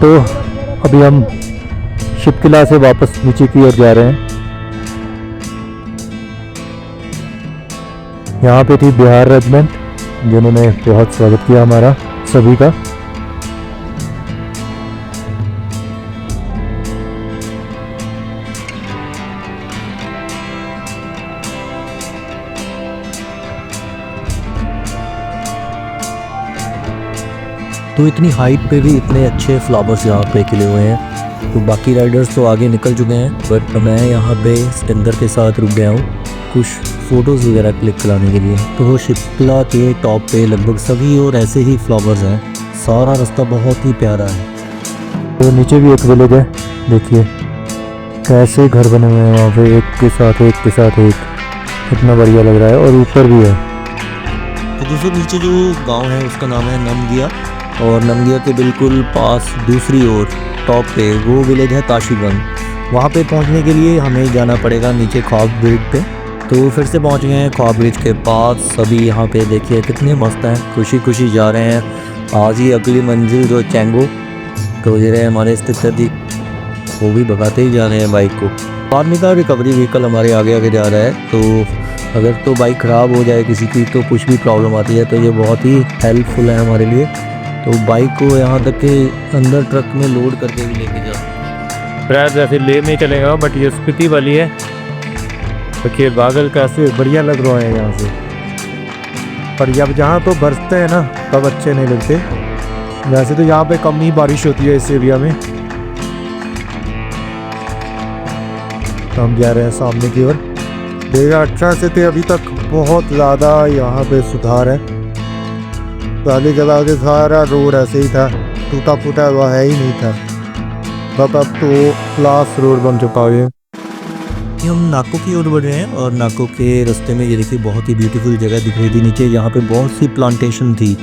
तो अभी हम शिप किला से वापस नीचे की ओर जा रहे हैं। यहाँ पे थी बिहार रेजिमेंट, जिन्होंने बहुत स्वागत किया हमारा सभी का। तो इतनी हाइट पे भी इतने अच्छे फ्लावर्स यहाँ पे खिले हुए हैं। तो बाकी राइडर्स तो आगे निकल चुके हैं, बट मैं यहाँ पे सिकंदर के साथ रुक गया हूँ कुछ फ़ोटोज़ वगैरह क्लिक कराने के लिए। तो शिप्ला के टॉप पे लगभग सभी और ऐसे ही फ्लावर्स हैं। सारा रास्ता बहुत ही प्यारा है। तो नीचे भी एक विलेज है, देखिए कैसे घर बने हुए हैं वहाँ पे, एक के साथ एक। कितना बढ़िया लग रहा है। और ऊपर भी है। तो दोस्तों नीचे जो गाँव है उसका नाम है नमगिया, और नमगिया के बिल्कुल पास दूसरी ओर टॉप पे वो विलेज है ताशीगंज। वहाँ पे पहुँचने के लिए हमें जाना पड़ेगा नीचे ख्वाब ब्रिज पे। तो फिर से पहुँच गए हैं ख्वाब ब्रिज के पास। सभी यहाँ पे देखिए कितने मस्त हैं, खुशी खुशी जा रहे हैं। आज ही अगली मंजिल जो चैंगो, तो ये रहे हमारे स्थितर जी, वो भी भगाते ही जा रहे हैं बाइक को। आर्मी का रिकवरी व्हीकल हमारे आगे आगे जा रहा है। तो अगर तो बाइक ख़राब हो जाए किसी की, तो कुछ भी प्रॉब्लम आती है, तो ये बहुत ही हेल्पफुल है हमारे लिए। तो बाइक को यहाँ तक के अंदर ट्रक में लोड करके भी लेके जाओ। प्रायः जैसे ले में चलेगा, बट ये स्पीति वाली है। देखिए बादल कैसे बढ़िया लग रहा है यहाँ से। पर जब जहाँ तो बरसते हैं ना तब अच्छे नहीं लगते। वैसे तो यहाँ पे कम ही बारिश होती है इस एरिया में। तो हम जा रहे हैं सामने की ओर। 2018 से थे अभी तक बहुत ज़्यादा यहाँ पे सुधार है। पहले जगह के सारा रोड ऐसे ही था, टूटा फूटा हुआ है ही नहीं था। अब तो क्लास रोड बन चुका है। हम नाको की ओर बढ़ रहे हैं, और नाको के रास्ते में ये देखिए बहुत ही ब्यूटीफुल जगह दिख रही थी नीचे। यहाँ पे बहुत सी प्लांटेशन थी।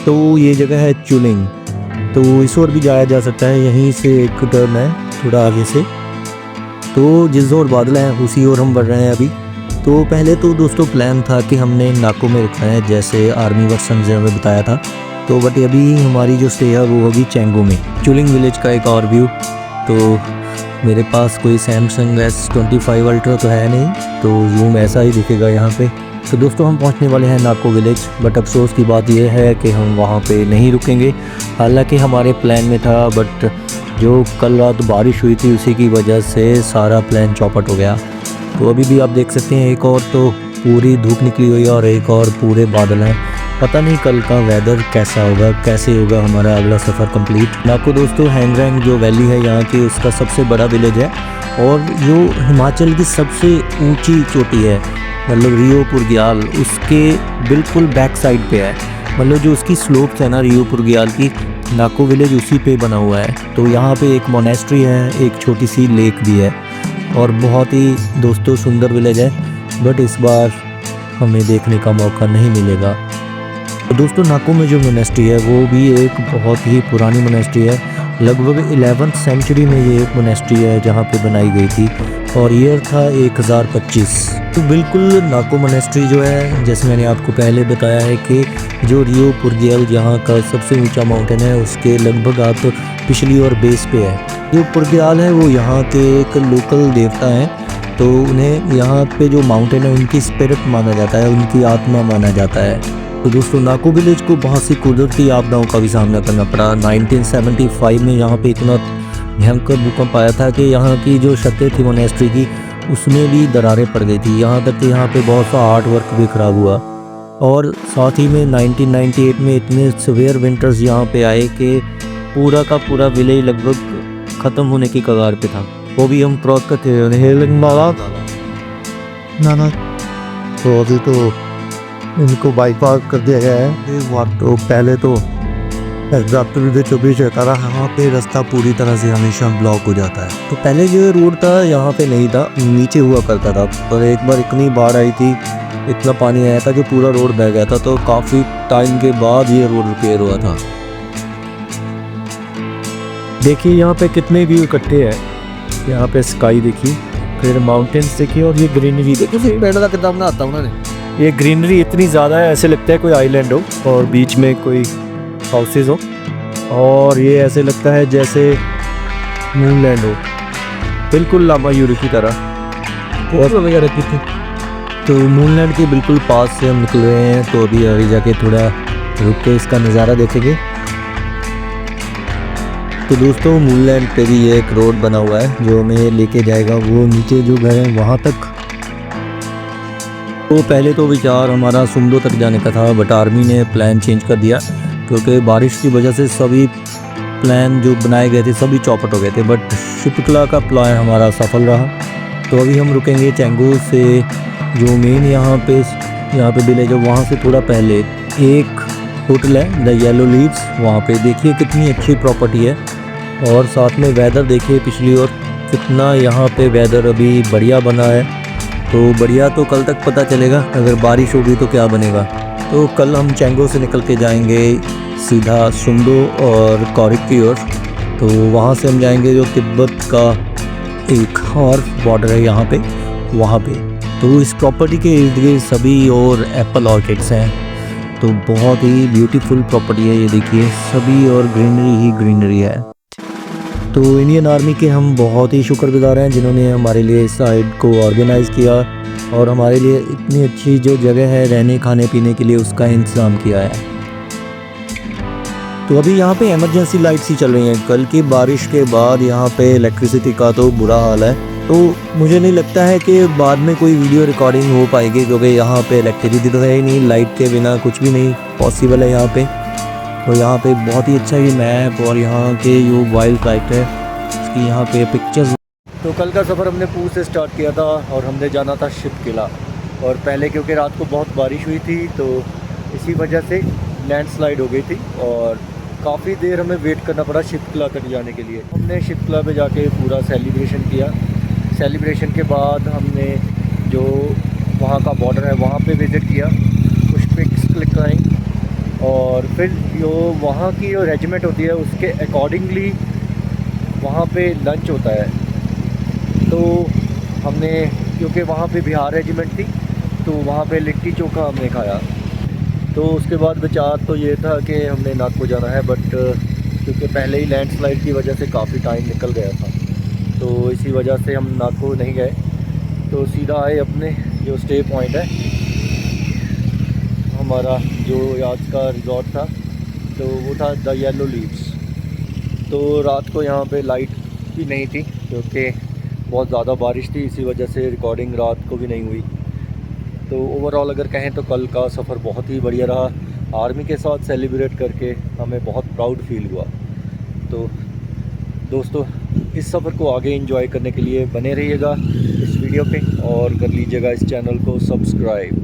तो ये जगह है चुलिंग। तो इस ओर भी जाया जा सकता है, यहीं से एक टर्न है थोड़ा आगे से। तो जिस ओर बादल हैं उसी ओर हम बढ़ रहे हैं अभी। तो पहले तो दोस्तों प्लान था कि हमने नाको में रुकना है, जैसे आर्मी वर्क ने हमें बताया था। तो बट अभी हमारी जो स्टे है वो होगी चैंगो में। चुलिंग विलेज का एक और व्यू। तो मेरे पास कोई सैमसंग S25 अल्ट्रा तो है नहीं, तो जूम ऐसा ही दिखेगा यहाँ पे। तो दोस्तों हम पहुँचने वाले हैं नाको विलेज, बट अफसोस की बात यह है कि हम वहाँ पे नहीं रुकेंगे। हालांकि हमारे प्लान में था, बट जो कल रात बारिश हुई थी उसी की वजह से सारा प्लान चौपट हो गया। तो अभी भी आप देख सकते हैं, एक और तो पूरी धूप निकली हुई है और एक और पूरे बादल हैं। पता नहीं कल का वेदर कैसा होगा, कैसे होगा हमारा अगला सफ़र कंप्लीट। नाको दोस्तों हैंगरैंग जो वैली है यहाँ की, उसका सबसे बड़ा विलेज है, और जो हिमाचल की सबसे ऊंची चोटी है, मतलब रियो पुरग्याल, उसके बिल्कुल बैक साइड पे है। मतलब जो उसकी स्लोप्स है ना रियो पुरग्याल की, नाको विलेज उसी पे बना हुआ है। तो यहाँ पे एक मोनेस्ट्री है, एक छोटी सी लेक भी है, और बहुत ही दोस्तों सुंदर विलेज है। बट इस बार हमें देखने का मौका नहीं मिलेगा। तो दोस्तों नाको में जो मोनेस्ट्री है वो भी एक बहुत ही पुरानी मोनेस्ट्री है। लगभग 11th सेंचुरी में ये एक मोनेस्ट्री है जहाँ पे बनाई गई थी, और ईयर था 1025। तो बिल्कुल नाको मोनेस्ट्री जो है, जैसे मैंने आपको पहले बताया है कि जो रियो पुरग्याल यहाँ का सबसे ऊंचा माउंटेन है, उसके लगभग आप पिछली और बेस पे है। जो पुरग्याल है वो यहाँ के एक लोकल देवता हैं। तो उन्हें यहाँ पे जो माउंटेन है उनकी स्पिरिट माना जाता है, उनकी आत्मा माना जाता है। तो दोस्तों नाको विलेज को बहुत सी कुदरती आपदाओं का भी सामना करना पड़ा। 1975 में यहाँ पे इतना भयंकर भूकंप आया था कि यहाँ की जो छतें थी मोनेस्ट्री की, उसमें भी दरारें पड़ गई थी। यहाँ तक कि यहाँ पे बहुत सा आर्ट वर्क भी खराब हुआ। और साथ ही में 1998 में इतने सीवियर विंटर्स यहाँ पे आए कि पूरा का पूरा विलेज लगभग ख़त्म होने की कगार पे था। वो भी हम क्रॉस करते हुए ना तो अभी तो इनको बाइक पार्क कर दिया गया है। तो पहले तो रात्रि 24 रहता रहा, यहाँ पे रास्ता पूरी तरह से हमेशा ब्लॉक हो जाता है। तो पहले जो रोड था यहाँ पे नहीं था, नीचे हुआ करता था। पर एक बार इतनी बाढ़ आई थी, इतना पानी आया था कि पूरा रोड बह गया था। तो काफ़ी टाइम के बाद ये रोड रिपेयर हुआ था। देखिए यहाँ पे कितने व्यू इकट्ठे हैं। यहाँ पे स्काई देखिए, फिर माउंटेन्स देखिए, और ये ग्रीनरी देखिए। फिर बैठा था कितना बनाता उन्होंने। ये ग्रीनरी इतनी ज़्यादा है, ऐसे लगता है कोई आइलैंड हो और बीच में कोई हाउसेज हो, और ये ऐसे लगता है जैसे मूनलैंड हो, बिल्कुल लामा यूरी की तरह। फोटो वगैरह की थी। तो मूनलैंड के बिल्कुल पास से हम निकल रहे हैं, तो अभी आगे जाके थोड़ा रुक के इसका नज़ारा देखेंगे। तो दोस्तों मूनलैंड पे भी ये एक रोड बना हुआ है जो हमें लेके जाएगा वो नीचे जो घर है वहाँ तक। तो पहले तो विचार हमारा सुमदो तक जाने का था, बट आर्मी ने प्लान चेंज कर दिया क्योंकि बारिश की वजह से सभी प्लान जो बनाए गए थे सभी चौपट हो गए थे। बट शिपकला का प्लान हमारा सफल रहा। तो अभी हम रुकेंगे चैंगू से जो मेन यहाँ पे विलेज है वहाँ से थोड़ा पहले एक होटल है द येलो लीव्स। वहाँ पे देखिए कितनी अच्छी प्रॉपर्टी है, और साथ में वेदर देखिए पिछली और कितना यहाँ पे वेदर अभी बढ़िया बना है। तो बढ़िया तो कल तक पता चलेगा, अगर बारिश होगी तो क्या बनेगा। तो कल हम चैंगो से निकल के जाएंगे सीधा सुमदो और कॉरिक की ओर। तो वहाँ से हम जाएंगे जो तिब्बत का एक और बॉर्डर है यहाँ पे, वहाँ पे। तो इस प्रॉपर्टी के इर्द गिर्द सभी और एप्पल ऑर्किड्स हैं, तो बहुत ही ब्यूटीफुल प्रॉपर्टी है। ये देखिए सभी और ग्रीनरी ही ग्रीनरी है। तो इंडियन आर्मी के हम बहुत ही शुक्रगुजार हैं जिन्होंने हमारे लिए इस साइड को ऑर्गेनाइज़ किया और हमारे लिए इतनी अच्छी जो जगह है रहने खाने पीने के लिए उसका इंतज़ाम किया है। तो अभी यहाँ पे इमरजेंसी लाइट्स ही चल रही हैं। कल की बारिश के बाद यहाँ पे इलेक्ट्रिसिटी का तो बुरा हाल है। तो मुझे नहीं लगता है कि बाद में कोई वीडियो रिकॉर्डिंग हो पाएगी क्योंकि यहाँ पे इलेक्ट्रिसिटी तो है ही नहीं, लाइट के बिना कुछ भी नहीं पॉसिबल है यहाँ पे। तो यहाँ पे बहुत ही अच्छा ये मैप और यहाँ के जो वाइल्ड लाइफ है इसकी यहाँ पे पिक्चर्स। तो कल का सफ़र हमने पूल से स्टार्ट किया था और हमने जाना था शिपकिला। और पहले क्योंकि रात को बहुत बारिश हुई थी तो इसी वजह से लैंडस्लाइड हो गई थी और काफ़ी देर हमें वेट करना पड़ा शिपकिला तक जाने के लिए। हमने शिपकिला पे जाके पूरा सेलिब्रेशन किया। सेलिब्रेशन के बाद हमने जो वहाँ का बॉर्डर है वहाँ पे विज़िट किया, कुछ पिक्स क्लिक कराई और फिर जो वहाँ की जो रेजिमेंट होती है उसके अकॉर्डिंगली वहाँ पे लंच होता है। तो हमने क्योंकि वहाँ पे बिहार रेजिमेंट थी तो वहाँ पे लिट्टी चोखा हमने खाया। तो उसके बाद विचार तो ये था कि हमने नागपुर जाना है, बट क्योंकि पहले ही लैंडस्लाइड की वजह से काफ़ी टाइम निकल गया था तो इसी वजह से हम नागपुर नहीं गए। तो सीधा आए अपने जो स्टे पॉइंट है हमारा जो आज का रिजॉर्ट था, तो वो था द येलो लीव्स। तो रात को यहाँ पे लाइट भी नहीं थी क्योंकि बहुत ज़्यादा बारिश थी, इसी वजह से रिकॉर्डिंग रात को भी नहीं हुई। तो ओवरऑल अगर कहें तो कल का सफ़र बहुत ही बढ़िया रहा। आर्मी के साथ सेलिब्रेट करके हमें बहुत प्राउड फील हुआ। तो दोस्तों इस सफ़र को आगे एंजॉय करने के लिए बने रहिएगा इस वीडियो पे और कर लीजिएगा इस चैनल को सब्सक्राइब।